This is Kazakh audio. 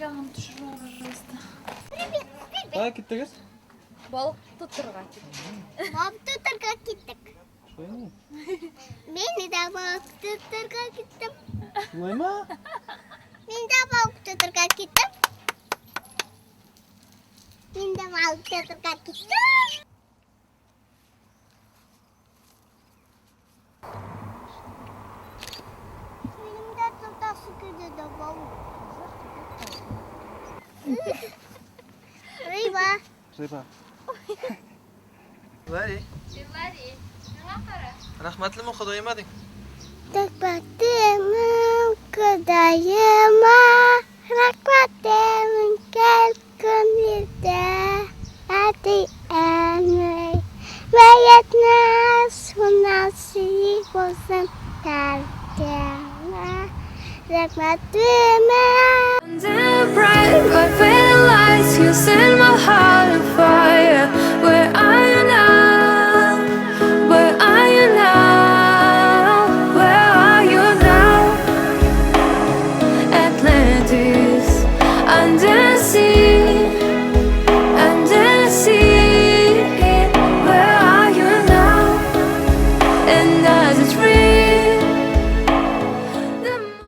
Canım pожалуйста. Қай кеттіңіз? Балық тұтырға кетті. Балық тұтырға кеттік. Шойны. Мен де балық тұтырға кеттім. Шулай ма? Мен де балық тұтырға кеттім. Мен де балық тұтырға кеттім. Менің де тұтасы келеді балық. Рыба. Рыба. Лари, Ларри, нема қара? рахматлымы құдайымадың? Так батымын құдайыма, рахматымын келгін еді. Әді әмір, мәйетіне сұнасы болсын тәрдемі. Рахматымын. Bright, but fading lights, you set my heart on fire. Where are you now? Where are you now? Where are you now? Atlantis, under